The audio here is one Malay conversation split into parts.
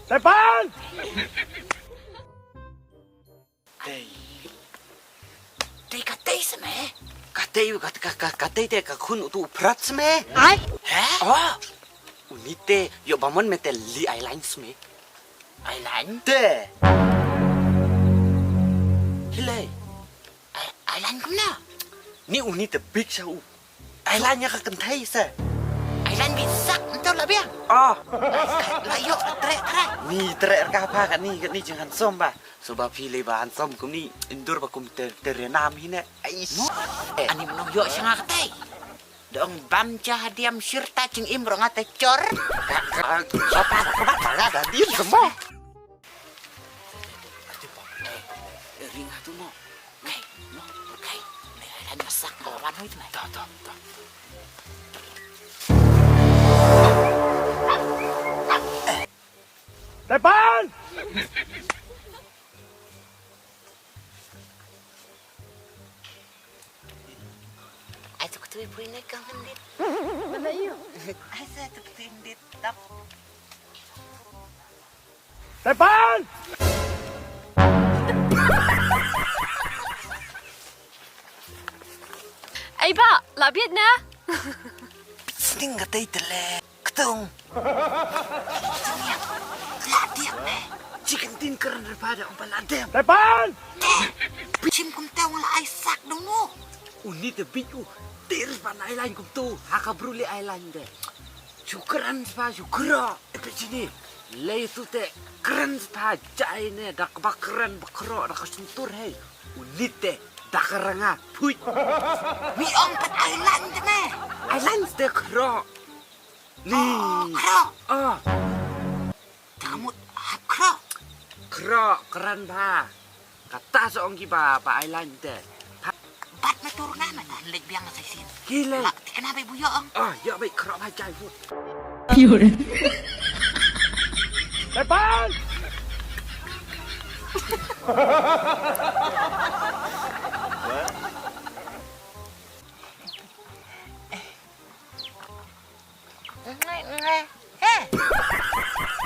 Depan! Đây katay sa me. Katay te kakun utu prat sa me. Ai? Hả? Unite yo bamon mete li airline sa me. Airline? Te. Hilay. Airline kom na? Ni unite big sa u. Airline nya kakantay sa. Airline bisak entau lah biang. Layo treh. Ni treh ka pa kan ni jangan som ba. Sebab pilih bahan som kum ni indur ba kum terenam hina. Ais. Ani menong yo sanga katay. Dong bam cah diam sirta cing imro ngate cor. Apa lah dah dia semua. Ring tu mo. Kai. Ni airline masak kawan hoy tu mai. Tak. Depan! Ai tu ketui pui ni kang mendit. Mana iyo? Ai sa tu ketui mendit tap. Depan! Ay ba, labit na. Sting katay tele. Ketong. Ladiam eh. Chicken tin keren daripada palat. Depan! Cim kum tahu lah ai sak dong no. Uni te biku. Tiris pan airline kum tu. Haka bruli airline de. Syukuran spa syukura. Epe sini. Lay tu te keren spa jai ne dak bakren bakro dak sentur hei. Uni te dak keranga. Pui. Mi ong pat airline tu me. Airline te khroh. Ni. Khroh. Kamu hap khroh. Khroh keren ba. Kata seorang kiba pa airline te. Bat na turunan na lek biang sa sin. Gila. Kenapa ibu yo ong? Ya baik khroh ba jai put. Depan!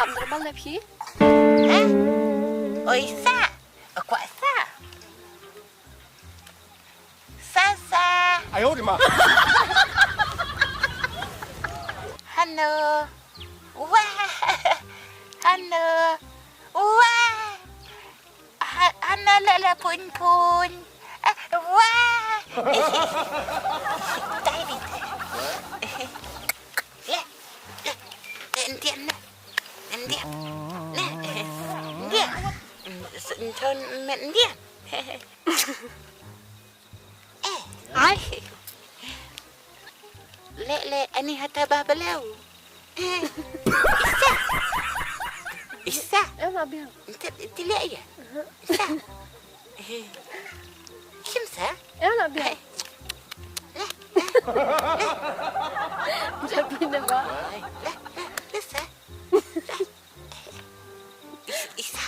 Am terbang na pi. Oi sa. Aku sa. Sa. 哎呦我的妈！ Hano. Wah. Hano. Wah. Hana la pun. Wah. Tai đi. Ndian. Thôn mẹ ndian. Ai? Le ani hata babalau. Isa. Em labit. Tidak ya? Isa. Kimsa? Em labit. Labit na ba? Isa. Isa.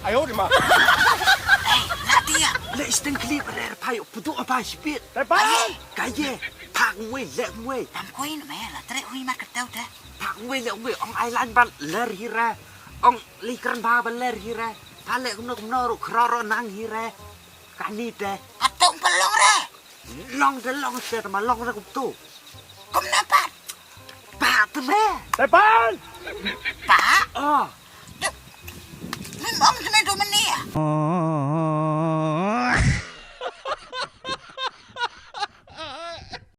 哎呦我的妈！ Nadia. Le isteng klip rer pai putu apa sipit. Depan! Kaye. Pak ngwe le ngwe. Tam koin me la tre hui mak tau ta. Pak ngwe le ngwe ong airline ban ler hira. Ong li keren ba ban ler hira. Pale kuno ru kroro nang hira. Kani te. Atong pelong re. Long te ma long ra kum tu. Kum napat. Pa tu me. Depan! Pak. Oh. Memang kena do menia.